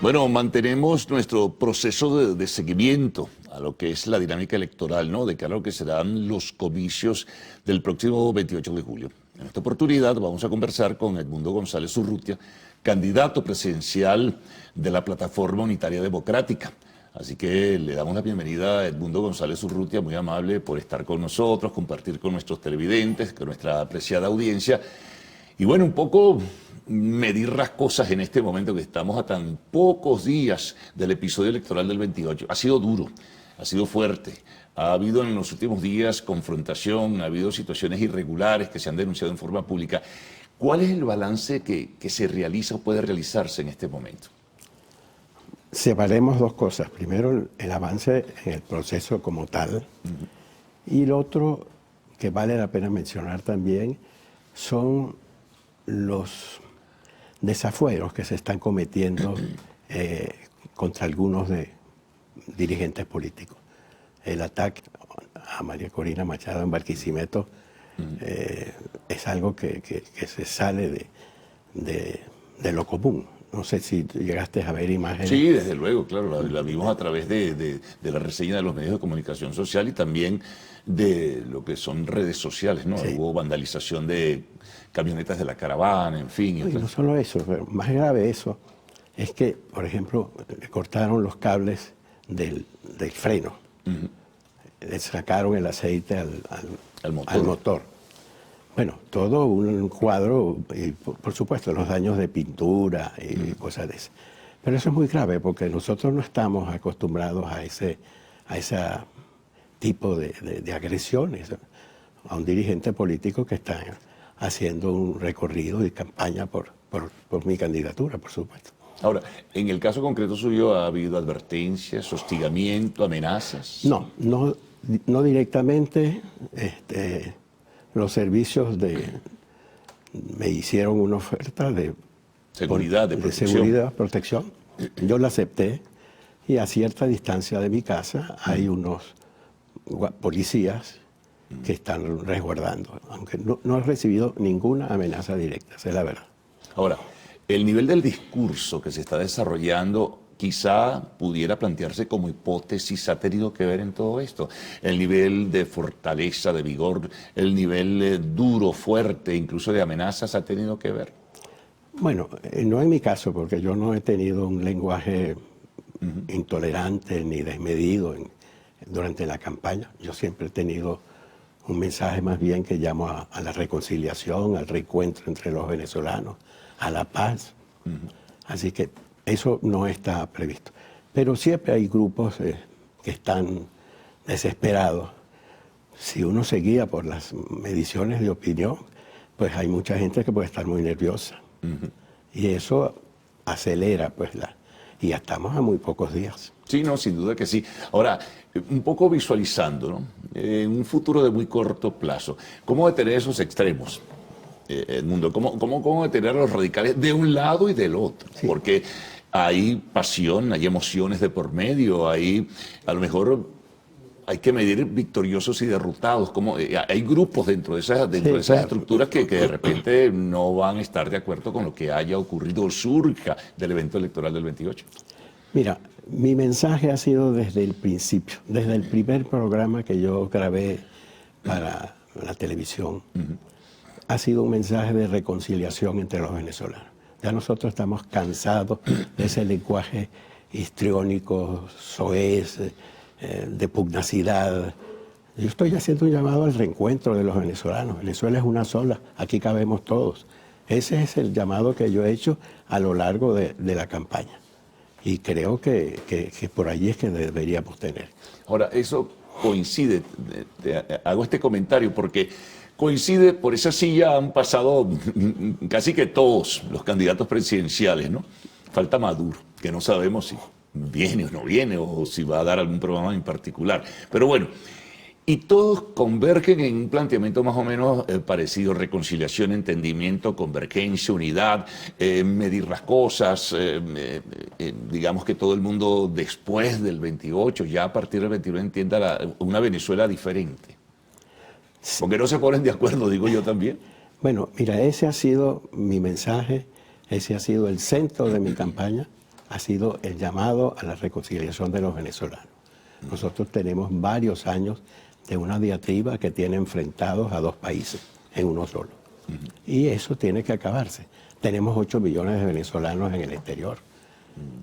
Bueno, mantenemos nuestro proceso de seguimiento a lo que es la dinámica electoral, ¿no? De cara a lo que serán los comicios del próximo 28 de julio. En esta oportunidad vamos a conversar con Edmundo González Urrutia, candidato presidencial de la Plataforma Unitaria Democrática. Así que le damos la bienvenida a Edmundo González Urrutia, muy amable por estar con nosotros, compartir con nuestros televidentes, con nuestra apreciada audiencia. Y bueno, un poco medir las cosas en este momento que estamos a tan pocos días del episodio electoral del 28. Ha sido duro, ha sido fuerte. Ha habido en los últimos días confrontación, ha habido situaciones irregulares que se han denunciado en forma pública. ¿Cuál es el balance que se realiza o puede realizarse en este momento? Separemos dos cosas. Primero, el avance en el proceso como tal. Y lo otro que vale la pena mencionar también son los desafueros que se están cometiendo contra algunos dirigentes políticos. El ataque a María Corina Machado en Barquisimeto es algo que se sale de lo común. No sé si llegaste a ver imágenes. Sí, desde luego, claro, la vimos a través de la reseña de los medios de comunicación social y también de lo que son redes sociales, ¿no? Sí. Hubo vandalización de camionetas de la caravana, en fin. Y no solo eso, pero más grave eso es que, por ejemplo, le cortaron los cables del freno. Le sacaron el aceite al motor. Bueno, todo un cuadro, y por supuesto los daños de pintura y cosas de eso. Pero eso es muy grave porque nosotros no estamos acostumbrados a ese tipo de agresiones a un dirigente político que está haciendo un recorrido y campaña por mi candidatura, por supuesto. Ahora, en el caso concreto suyo, ¿ha habido advertencias, hostigamiento, amenazas? No directamente. Los servicios me hicieron una oferta de seguridad, de protección. Protección. Yo la acepté y a cierta distancia de mi casa hay unos policías que están resguardando, aunque no he recibido ninguna amenaza directa, esa es la verdad. Ahora, el nivel del discurso que se está desarrollando quizá pudiera plantearse como hipótesis, ¿ha tenido que ver en todo esto? El nivel de fortaleza, de vigor, el nivel duro, fuerte, incluso de amenazas, ¿ha tenido que ver? Bueno, no en mi caso, porque yo no he tenido un lenguaje intolerante ni desmedido durante la campaña. Yo siempre he tenido un mensaje más bien que llamo a la reconciliación, al reencuentro entre los venezolanos, a la paz. Así que eso no está previsto. Pero siempre hay grupos que están desesperados. Si uno se guía por las mediciones de opinión, pues hay mucha gente que puede estar muy nerviosa. Y eso acelera, pues, y ya estamos a muy pocos días. Sí, no, sin duda que sí. Ahora, un poco visualizando, ¿no? En un futuro de muy corto plazo, ¿cómo detener esos extremos? Edmundo, ¿cómo detener a los radicales de un lado y del otro? Sí. Porque hay pasión, hay emociones de por medio, a lo mejor hay que medir victoriosos y derrotados. Hay grupos dentro de esas estructuras que de repente no van a estar de acuerdo con lo que haya ocurrido o surja del evento electoral del 28. Mira, mi mensaje ha sido desde el principio, desde el primer programa que yo grabé para la televisión. Ha sido un mensaje de reconciliación entre los venezolanos. Ya nosotros estamos cansados de ese lenguaje histriónico, soez, de pugnacidad. Yo estoy haciendo un llamado al reencuentro de los venezolanos. Venezuela es una sola, aquí cabemos todos. Ese es el llamado que yo he hecho a lo largo de la campaña. Y creo que por allí es que deberíamos tener. Ahora, eso coincide, hago este comentario porque coincide, por esa silla han pasado casi que todos los candidatos presidenciales, ¿no? Falta Maduro, que no sabemos si viene o no viene, o si va a dar algún programa en particular. Pero bueno, y todos convergen en un planteamiento más o menos parecido: reconciliación, entendimiento, convergencia, unidad, medir las cosas, digamos que todo el mundo después del 28, ya a partir del 21, entienda una Venezuela diferente. Porque no se ponen de acuerdo, digo yo también. Bueno, mira, ese ha sido mi mensaje, ese ha sido el centro de mi campaña ha sido el llamado a la reconciliación de los venezolanos. Nosotros tenemos varios años de una diatriba que tiene enfrentados a dos países en uno solo. Y eso tiene que acabarse. Tenemos 8 millones de venezolanos en el exterior.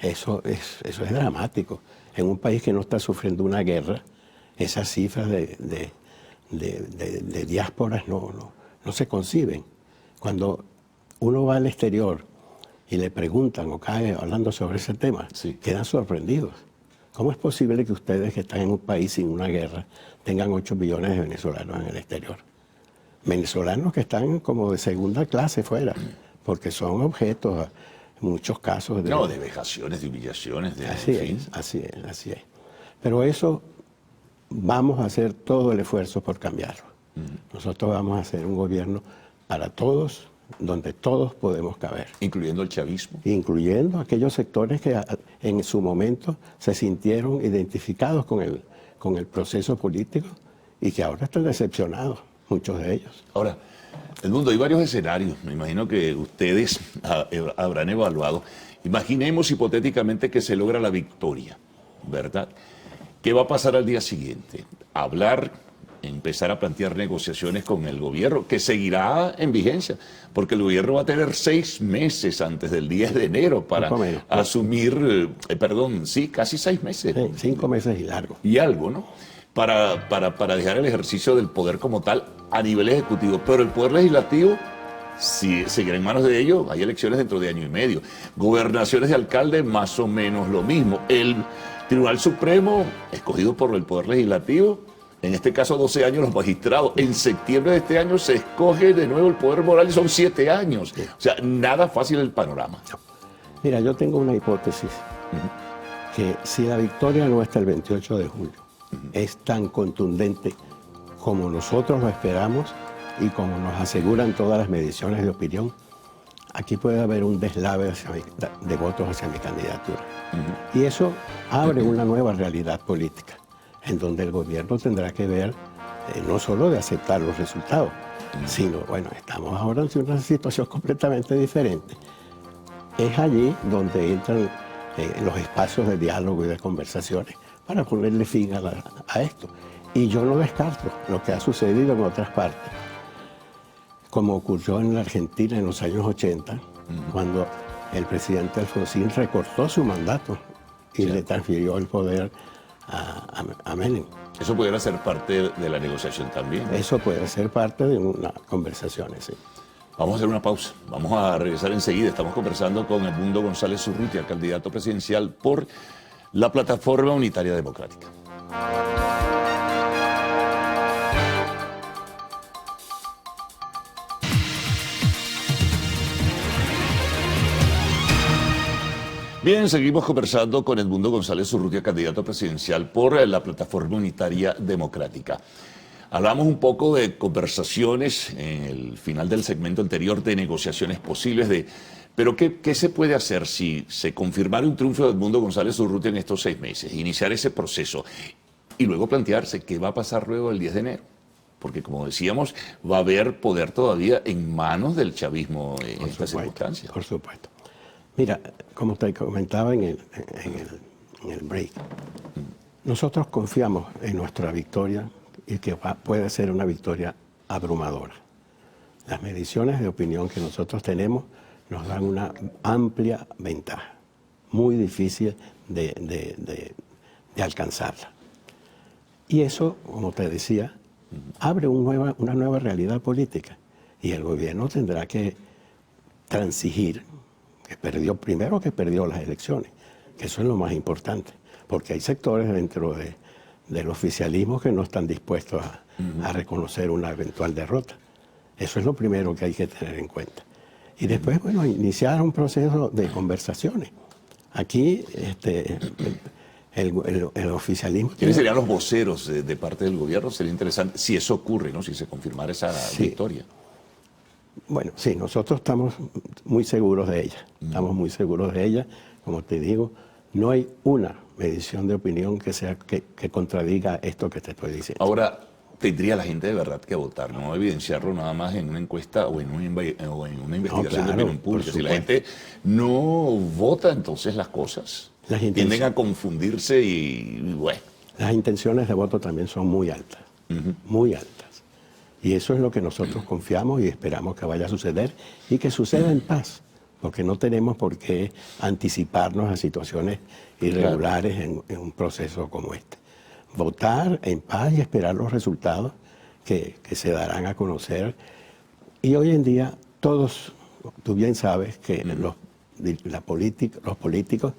Eso es dramático. En un país que no está sufriendo una guerra, esas cifras de diásporas no se conciben. Cuando uno va al exterior y le preguntan o cae hablando sobre ese tema, sí, quedan sorprendidos. ¿Cómo es posible que ustedes que están en un país sin una guerra tengan 8 millones de venezolanos en el exterior? Venezolanos que están como de segunda clase fuera, porque son objetos, en muchos casos, de vejaciones, de humillaciones. Así es. Pero eso vamos a hacer todo el esfuerzo por cambiarlo. Nosotros vamos a hacer un gobierno para todos, donde todos podemos caber. Incluyendo el chavismo. Incluyendo aquellos sectores que en su momento se sintieron identificados con el proceso político y que ahora están decepcionados, muchos de ellos. Ahora, Edmundo, hay varios escenarios, me imagino que ustedes habrán evaluado. Imaginemos hipotéticamente que se logra la victoria, ¿verdad? ¿Qué va a pasar al día siguiente? Empezar a plantear negociaciones con el gobierno, que seguirá en vigencia, porque el gobierno va a tener 6 meses antes del 10 de enero para asumir, casi 6 meses. Sí, 5 meses y largo. Y algo, ¿no? Para dejar el ejercicio del poder como tal a nivel ejecutivo. Pero el poder legislativo, si seguirá en manos de ellos, hay elecciones dentro de año y medio. Gobernaciones de alcalde, más o menos lo mismo. El Tribunal Supremo, escogido por el poder legislativo, en este caso 12 años los magistrados. En septiembre de este año se escoge de nuevo el poder moral y son 7 años. Sí. O sea, nada fácil el panorama. Mira, yo tengo una hipótesis, que si la victoria nuestra el 28 de julio es tan contundente como nosotros lo esperamos y como nos aseguran todas las mediciones de opinión, aquí puede haber un deslave de votos hacia mi candidatura. Y eso abre una nueva realidad política, en donde el gobierno tendrá que ver, no solo de aceptar los resultados, sino, bueno, estamos ahora en una situación completamente diferente. Es allí donde entran los espacios de diálogo y de conversaciones para ponerle fin a esto. Y yo no descarto lo que ha sucedido en otras partes, como ocurrió en la Argentina en los años 80, cuando el presidente Alfonsín recortó su mandato y le transfirió el poder a Menem. Eso pudiera ser parte de la negociación también, ¿no? Eso puede ser parte de una conversación, sí. Vamos a hacer una pausa. Vamos a regresar enseguida. Estamos conversando con Edmundo González Urrutia, candidato presidencial por la Plataforma Unitaria Democrática. Bien, seguimos conversando con Edmundo González Urrutia, candidato presidencial por la Plataforma Unitaria Democrática. Hablamos un poco de conversaciones en el final del segmento anterior, de negociaciones posibles, pero ¿qué se puede hacer si se confirmara un triunfo de Edmundo González Urrutia en estos 6 meses? Iniciar ese proceso y luego plantearse qué va a pasar luego del 10 de enero. Porque, como decíamos, va a haber poder todavía en manos del chavismo en estas circunstancias. Por supuesto. Mira, como te comentaba en el break, nosotros confiamos en nuestra victoria y que puede ser una victoria abrumadora. Las mediciones de opinión que nosotros tenemos nos dan una amplia ventaja, muy difícil de alcanzarla. Y eso, como te decía, abre una nueva realidad política y el gobierno tendrá que transigir, primero que perdió las elecciones, que eso es lo más importante, porque hay sectores dentro del oficialismo que no están dispuestos a reconocer una eventual derrota. Eso es lo primero que hay que tener en cuenta. Y después, bueno, iniciar un proceso de conversaciones. Aquí el oficialismo... ¿Quiénes serían los voceros de parte del gobierno? Sería interesante si eso ocurre, ¿no? Si se confirmara esa victoria. Bueno, sí, nosotros estamos muy seguros de ella. Estamos muy seguros de ella. Como te digo, no hay una medición de opinión que contradiga esto que te estoy diciendo. Ahora, tendría la gente de verdad que votar? No evidenciarlo nada más en una encuesta o en una investigación de opinión pública. Si la gente no vota, entonces las cosas tienden a confundirse y bueno. Las intenciones de voto también son muy altas, muy altas. Y eso es lo que nosotros confiamos y esperamos que vaya a suceder y que suceda en paz, porque no tenemos por qué anticiparnos a situaciones irregulares en un proceso como este. Votar en paz y esperar los resultados que se darán a conocer. Y hoy en día todos, tú bien sabes que los políticos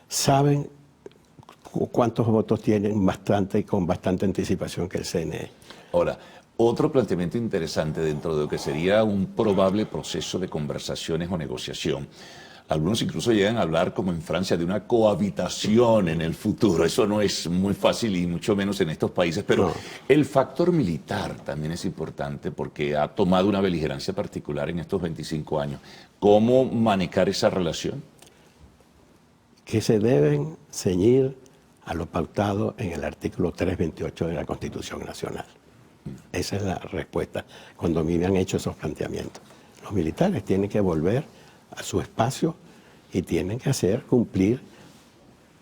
saben cuántos votos tienen con bastante anticipación que el CNE. Ahora, otro planteamiento interesante dentro de lo que sería un probable proceso de conversaciones o negociación. Algunos incluso llegan a hablar, como en Francia, de una cohabitación en el futuro. Eso no es muy fácil y mucho menos en estos países, pero el factor militar también es importante porque ha tomado una beligerancia particular en estos 25 años. ¿Cómo manejar esa relación? Que se deben ceñir a lo pautado en el artículo 328 de la Constitución Nacional. Esa es la respuesta cuando a mí me han hecho esos planteamientos. Los militares tienen que volver a su espacio y tienen que hacer cumplir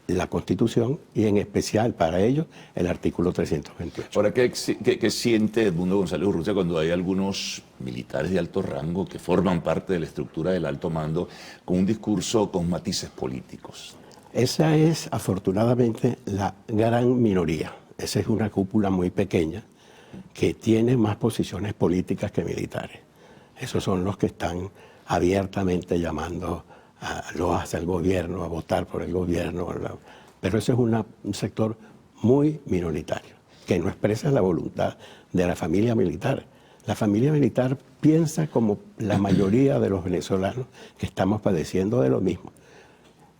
la Constitución y en especial para ellos el artículo 328. Ahora, ¿qué siente Edmundo González Urrutia cuando hay algunos militares de alto rango que forman parte de la estructura del alto mando con un discurso con matices políticos? Esa es afortunadamente la gran minoría. Esa es una cúpula muy pequeña que tiene más posiciones políticas que militares. Esos son los que están abiertamente llamando a los hacia el gobierno, a votar por el gobierno. Pero ese es un sector muy minoritario, que no expresa la voluntad de la familia militar. La familia militar piensa como la mayoría de los venezolanos que estamos padeciendo de lo mismo.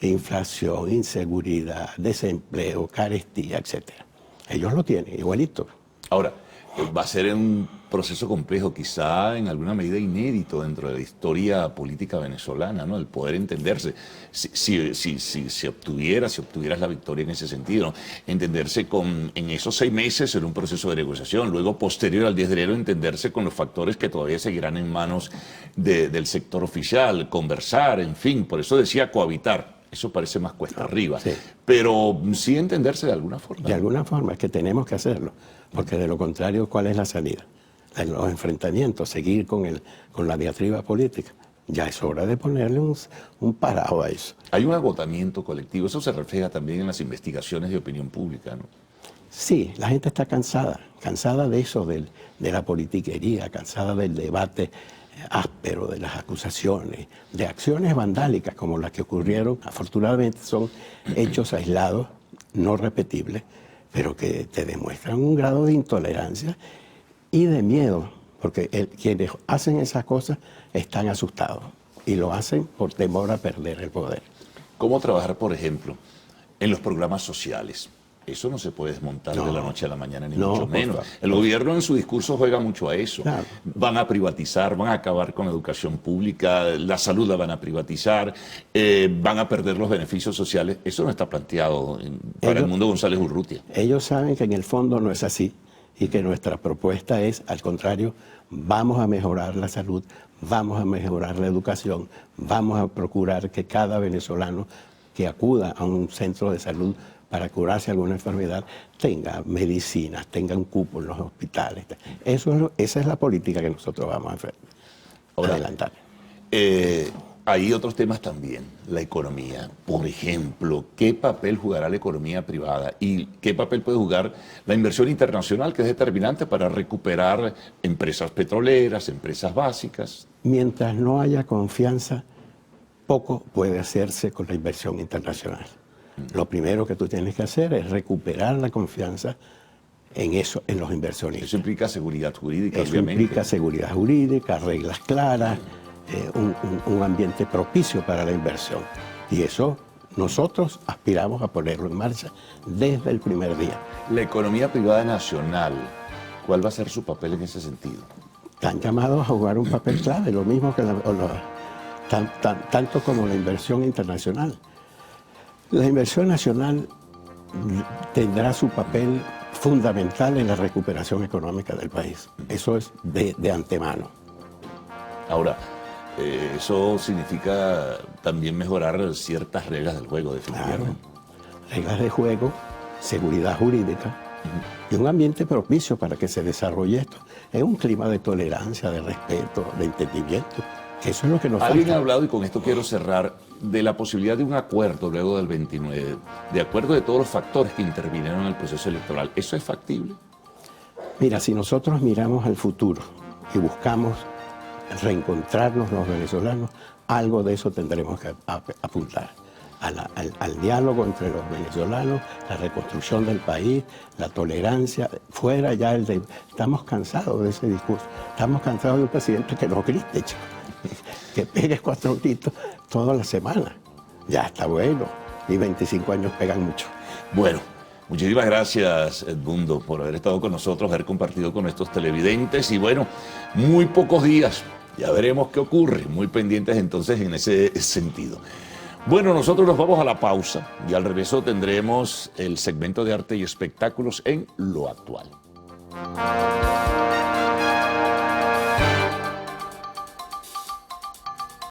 Inflación, inseguridad, desempleo, carestía, etc. Ellos lo tienen igualito. Ahora, va a ser un proceso complejo, quizá en alguna medida inédito dentro de la historia política venezolana, ¿no? El poder entenderse, si obtuvieras la victoria en ese sentido, ¿no? Entenderse en esos 6 meses en un proceso de negociación, luego posterior al 10 de enero entenderse con los factores que todavía seguirán en manos del sector oficial, conversar, en fin, por eso decía cohabitar. Eso parece más cuesta arriba, pero sí entenderse de alguna forma. De alguna forma, es que tenemos que hacerlo, porque de lo contrario, ¿cuál es la salida? Los enfrentamientos, seguir con la diatriba política. Ya es hora de ponerle un parado a eso. Hay un agotamiento colectivo, eso se refleja también en las investigaciones de opinión pública, ¿no? Sí, la gente está cansada de eso, de la politiquería, cansada del debate áspero, de las acusaciones, de acciones vandálicas como las que ocurrieron. Afortunadamente son hechos aislados, no repetibles, pero que te demuestran un grado de intolerancia y de miedo, porque quienes hacen esas cosas están asustados y lo hacen por temor a perder el poder. ¿Cómo trabajar, por ejemplo, en los programas sociales? Eso no se puede desmontar de la noche a la mañana, ni mucho menos. El gobierno en su discurso juega mucho a eso. Claro. Van a privatizar, van a acabar con la educación pública, la salud la van a privatizar, van a perder los beneficios sociales. Eso no está planteado para Edmundo González Urrutia. Ellos saben que en el fondo no es así y que nuestra propuesta es, al contrario, vamos a mejorar la salud, vamos a mejorar la educación, vamos a procurar que cada venezolano que acuda a un centro de salud para curarse alguna enfermedad, tenga medicinas, tenga un cupo en los hospitales. Esa es la política que nosotros vamos a adelantar. Hay otros temas también, la economía. Por ejemplo, ¿qué papel jugará la economía privada y qué papel puede jugar la inversión internacional, que es determinante para recuperar empresas petroleras, empresas básicas? Mientras no haya confianza, poco puede hacerse con la inversión internacional. Lo primero que tú tienes que hacer es recuperar la confianza en los inversionistas. Eso implica seguridad jurídica, obviamente. Eso implica seguridad jurídica, reglas claras, un ambiente propicio para la inversión. Y eso nosotros aspiramos a ponerlo en marcha desde el primer día. La economía privada nacional, ¿cuál va a ser su papel en ese sentido? Están llamados a jugar un papel clave, lo mismo que tanto como la inversión internacional. La inversión nacional tendrá su papel fundamental en la recuperación económica del país. Eso es de antemano. Ahora, eso significa también mejorar ciertas reglas del juego, definitivamente. Claro. Reglas de juego, seguridad jurídica y un ambiente propicio para que se desarrolle esto. Es un clima de tolerancia, de respeto, de entendimiento. Eso es lo que nos falta. Alguien ha hablado, y con esto quiero cerrar, de la posibilidad de un acuerdo luego del 29, de acuerdo de todos los factores que intervinieron en el proceso electoral. ¿Eso es factible? Mira, si nosotros miramos al futuro y buscamos reencontrarnos los venezolanos, algo de eso tendremos que apuntar. Al diálogo entre los venezolanos, la reconstrucción del país, la tolerancia, fuera ya estamos cansados de ese discurso, estamos cansados de un presidente que no grite, chico, que pegue 4 gritos toda la semana. Ya está bueno, y 25 años pegan mucho. Bueno, muchísimas gracias, Edmundo, por haber estado con nosotros, haber compartido con nuestros televidentes, y bueno, muy pocos días, ya veremos qué ocurre, muy pendientes entonces en ese sentido. Bueno, nosotros nos vamos a la pausa y al regreso tendremos el segmento de arte y espectáculos en Lo Actual.